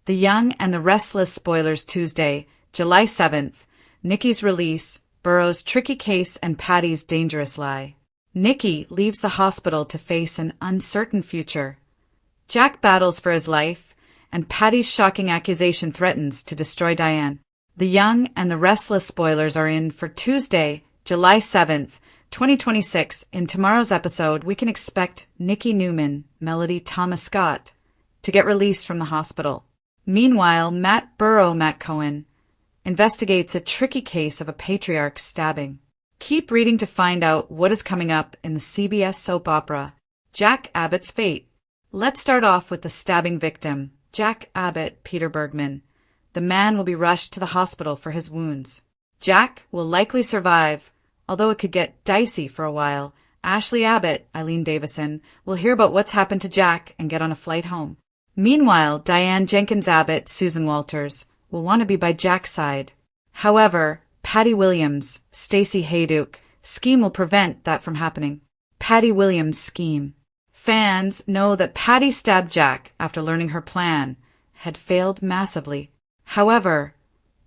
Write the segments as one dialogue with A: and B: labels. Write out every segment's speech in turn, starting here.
A: The Young and the Restless spoilers Tuesday, July 7th. Nikki's release, Burrow's tricky case and Patty's dangerous lie. Nikki leaves the hospital to face an uncertain future. Jack battles for his life, and Patty's shocking accusation threatens to destroy Diane. The Young and the Restless spoilers are in for Tuesday, July 7th, 2026. In tomorrow's episode, we can expect Nikki Newman, Melody Thomas Scott, to get released from the hospital. Meanwhile, Matt Cohen, investigates a tricky case of a patriarch stabbing. Keep reading to find out what is coming up in the CBS soap opera, Jack Abbott's Fate. Let's start off with the stabbing victim, Jack Abbott, Peter Bergman. The man will be rushed to the hospital for his wounds. Jack will likely survive, although it could get dicey for a while. Ashley Abbott, Eileen Davison, will hear about what's happened to Jack and get on a flight home. Meanwhile, Diane Jenkins Abbott, Susan Walters, will want to be by Jack's side. However, Patty Williams, Stacey Hayduke, scheme will prevent that from happening. Patty Williams' scheme. Fans know that Patty stabbed Jack after learning her plan had failed massively. However,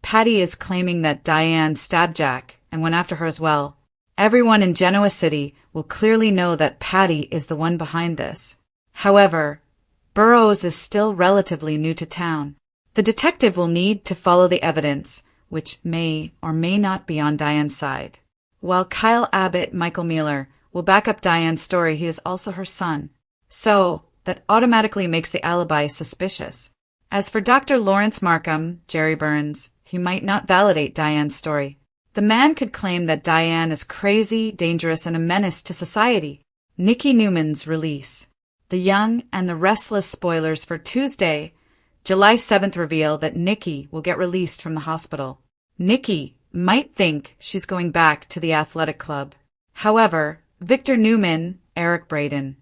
A: Patty is claiming that Diane stabbed Jack and went after her as well. Everyone in Genoa City will clearly know that Patty is the one behind this. However, Burroughs is still relatively new to town. The detective will need to follow the evidence, which may or may not be on Diane's side. While Kyle Abbott, Michael Mueller, will back up Diane's story, he is also her son. So, that automatically makes the alibi suspicious. As for Dr. Lawrence Markham, Jerry Burns, he might not validate Diane's story. The man could claim that Diane is crazy, dangerous, and a menace to society. Nikki Newman's release. The Young and the Restless spoilers for Tuesday, July 7th reveal that Nikki will get released from the hospital. Nikki might think she's going back to the athletic club. However, Victor Newman, Eric Braden,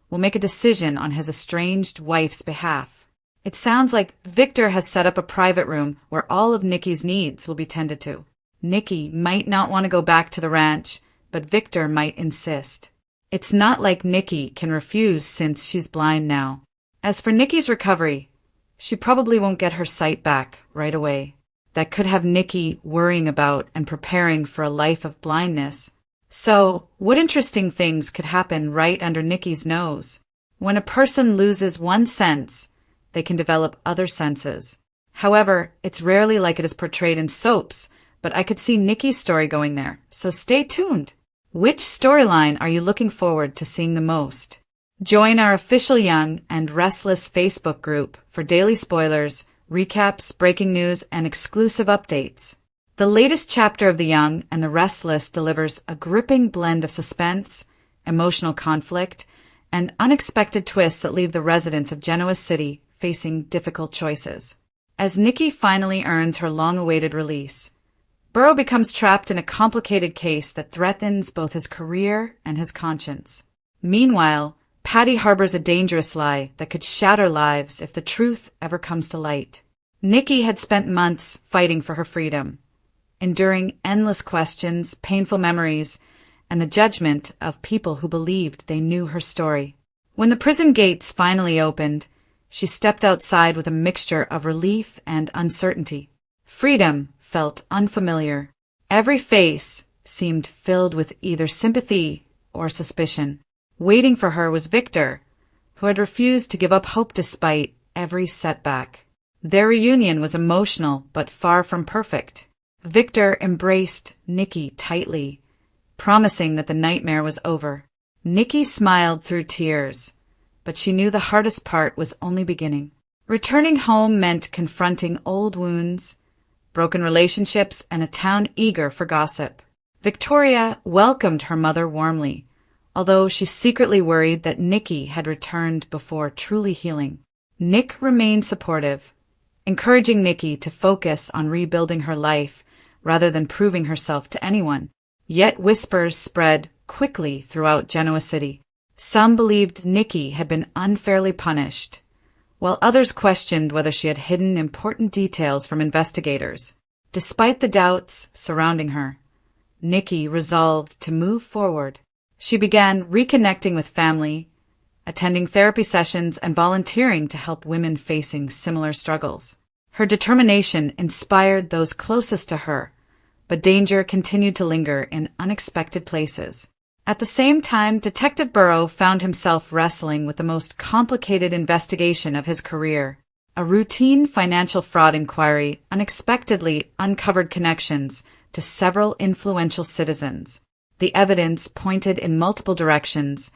A: will make a decision on his estranged wife's behalf. It sounds like Victor has set up a private room where all of Nikki's needs will be tended to. Nikki might not want to go back to the ranch, but Victor might insist. It's not like Nikki can refuse since she's blind now. As for Nikki's recovery, she probably won't get her sight back right away. That could have Nikki worrying about and preparing for a life of blindness. So, what interesting things could happen right under Nikki's nose? When a person loses one sense, they can develop other senses. However, it's rarely like it is portrayed in soaps, but I could see Nikki's story going there, so stay tuned. Which storyline are you looking forward to seeing the most? Join our official Young and Restless Facebook group for daily spoilers, recaps, breaking news, and exclusive updates. The latest chapter of The Young and the Restless delivers a gripping blend of suspense, emotional conflict, and unexpected twists that leave the residents of Genoa City facing difficult choices. As Nikki finally earns her long-awaited release, Burrow becomes trapped in a complicated case that threatens both his career and his conscience. Meanwhile, Patty harbors a dangerous lie that could shatter lives if the truth ever comes to light. Nikki had spent months fighting for her freedom, enduring endless questions, painful memories, and the judgment of people who believed they knew her story. When the prison gates finally opened, she stepped outside with a mixture of relief and uncertainty. Freedom felt unfamiliar. Every face seemed filled with either sympathy or suspicion. Waiting for her was Victor, who had refused to give up hope despite every setback. Their reunion was emotional but far from perfect. Victor embraced Nikki tightly, promising that the nightmare was over. Nikki smiled through tears, but she knew the hardest part was only beginning. Returning home meant confronting old wounds, broken relationships, and a town eager for gossip. Victoria welcomed her mother warmly, although she secretly worried that Nikki had returned before truly healing. Nick remained supportive, encouraging Nikki to focus on rebuilding her life rather than proving herself to anyone. Yet whispers spread quickly throughout Genoa City. Some believed Nikki had been unfairly punished, while others questioned whether she had hidden important details from investigators. Despite the doubts surrounding her, Nikki resolved to move forward. She began reconnecting with family, attending therapy sessions and volunteering to help women facing similar struggles. Her determination inspired those closest to her, but danger continued to linger in unexpected places. At the same time, Detective Burrow found himself wrestling with the most complicated investigation of his career. A routine financial fraud inquiry unexpectedly uncovered connections to several influential citizens. The evidence pointed in multiple directions,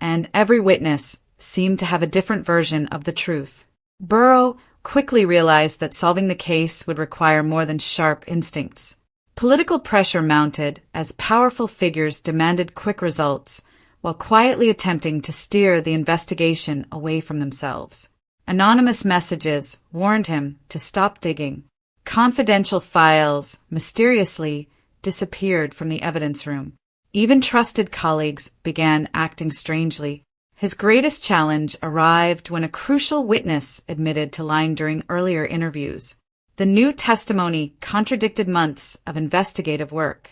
A: and every witness seemed to have a different version of the truth. Burrow quickly realized that solving the case would require more than sharp instincts. Political pressure mounted as powerful figures demanded quick results, while quietly attempting to steer the investigation away from themselves. Anonymous messages warned him to stop digging. Confidential files mysteriously disappeared from the evidence room. Even trusted colleagues began acting strangely. His greatest challenge arrived when a crucial witness admitted to lying during earlier interviews. The new testimony contradicted months of investigative work,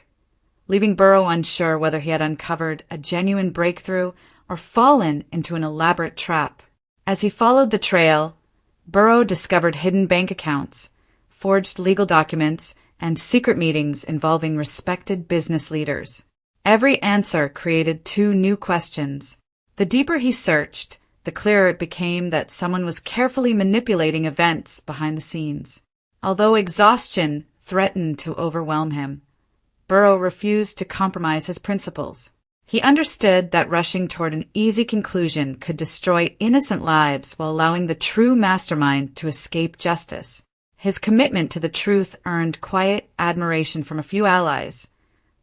A: leaving Burrow unsure whether he had uncovered a genuine breakthrough or fallen into an elaborate trap. As he followed the trail, Burrow discovered hidden bank accounts, forged legal documents, and secret meetings involving respected business leaders. Every answer created two new questions. The deeper he searched, the clearer it became that someone was carefully manipulating events behind the scenes. Although exhaustion threatened to overwhelm him, Burrow refused to compromise his principles. He understood that rushing toward an easy conclusion could destroy innocent lives while allowing the true mastermind to escape justice. His commitment to the truth earned quiet admiration from a few allies,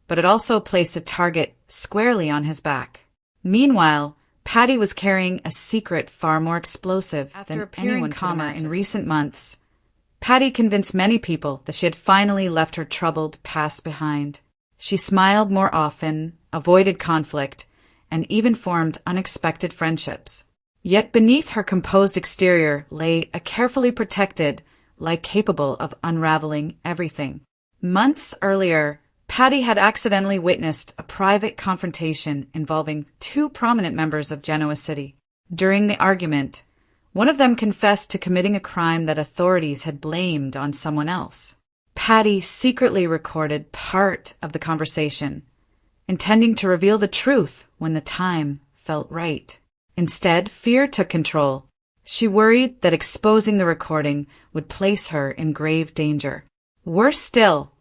A: but it also placed a target squarely on his back. Meanwhile, Patty was carrying a secret far more explosive than anyone could imagine. In recent months, Patty convinced many people that she had finally left her troubled past behind. She smiled more often, avoided conflict, and even formed unexpected friendships. Yet beneath her composed exterior lay a carefully protected lie capable of unraveling everything. Months earlier, Patty had accidentally witnessed a private confrontation involving two prominent members of Genoa City. During the argument, one of them confessed to committing a crime that authorities had blamed on someone else. Patty secretly recorded part of the conversation, intending to reveal the truth when the time felt right. Instead, fear took control. She worried that exposing the recording would place her in grave danger. Worse still,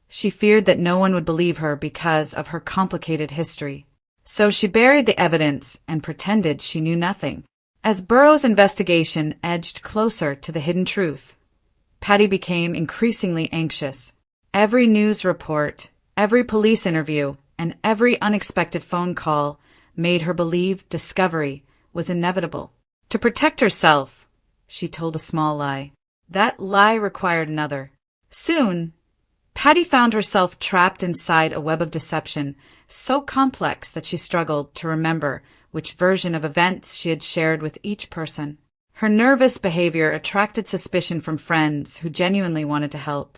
A: she feared that no one would believe her because of her complicated history. So she buried the evidence and pretended she knew nothing. As Burrow's investigation edged closer to the hidden truth, Patty became increasingly anxious. Every news report, every police interview, and every unexpected phone call made her believe discovery was inevitable. To protect herself, she told a small lie. That lie required another. Soon, Patty found herself trapped inside a web of deception so complex that she struggled to remember which version of events she had shared with each person. Her nervous behavior attracted suspicion from friends who genuinely wanted to help.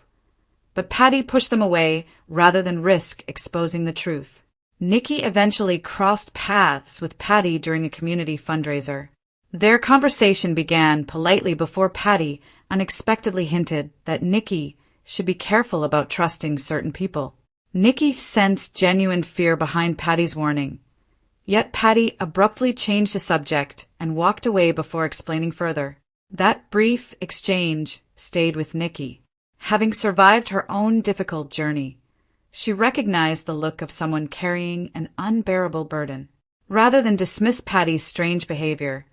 A: But Patty pushed them away rather than risk exposing the truth. Nikki eventually crossed paths with Patty during a community fundraiser. Their conversation began politely before Patty unexpectedly hinted that Nikki should be careful about trusting certain people. Nikki sensed genuine fear behind Patty's warning. Yet Patty abruptly changed the subject and walked away before explaining further. That brief exchange stayed with Nikki. Having survived her own difficult journey, she recognized the look of someone carrying an unbearable burden. Rather than dismiss Patty's strange behavior,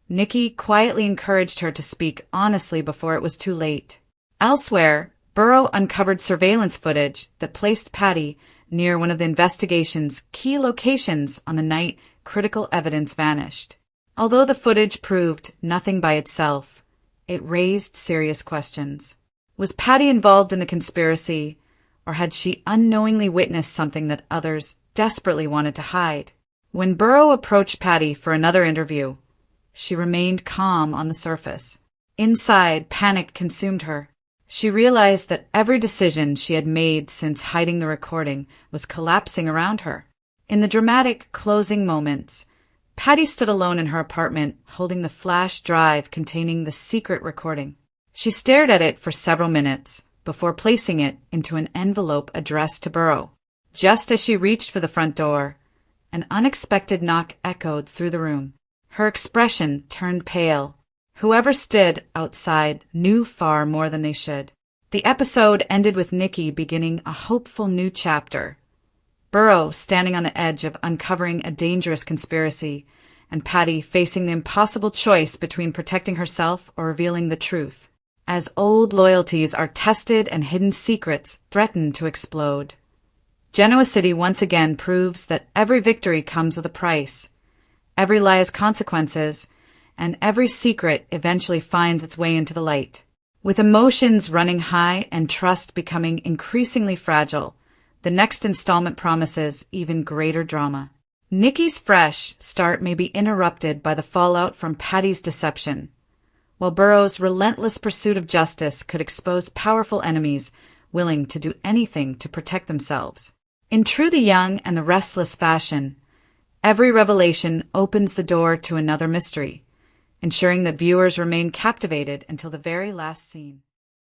A: Nikki quietly encouraged her to speak honestly before it was too late. Elsewhere, Burrow uncovered surveillance footage that placed Patty near one of the investigation's key locations on the night critical evidence vanished. Although the footage proved nothing by itself, it raised serious questions. Was Patty involved in the conspiracy, or had she unknowingly witnessed something that others desperately wanted to hide? When Burrow approached Patty for another interview, she remained calm on the surface. Inside, panic consumed her. She realized that every decision she had made since hiding the recording was collapsing around her. In the dramatic closing moments, Patty stood alone in her apartment, holding the flash drive containing the secret recording. She stared at it for several minutes before placing it into an envelope addressed to Burrow. Just as she reached for the front door, an unexpected knock echoed through the room. Her expression turned pale. Whoever stood outside knew far more than they should. The episode ended with Nikki beginning a hopeful new chapter. Burrow standing on the edge of uncovering a dangerous conspiracy, and Patty facing the impossible choice between protecting herself or revealing the truth. As old loyalties are tested and hidden secrets threaten to explode. Genoa City once again proves that every victory comes with a price. Every lie has consequences, and every secret eventually finds its way into the light. With emotions running high and trust becoming increasingly fragile, the next installment promises even greater drama. Nikki's fresh start may be interrupted by the fallout from Patty's deception, while Burrow's relentless pursuit of justice could expose powerful enemies willing to do anything to protect themselves. In true the young and the restless fashion, every revelation opens the door to another mystery, ensuring that viewers remain captivated until the very last scene.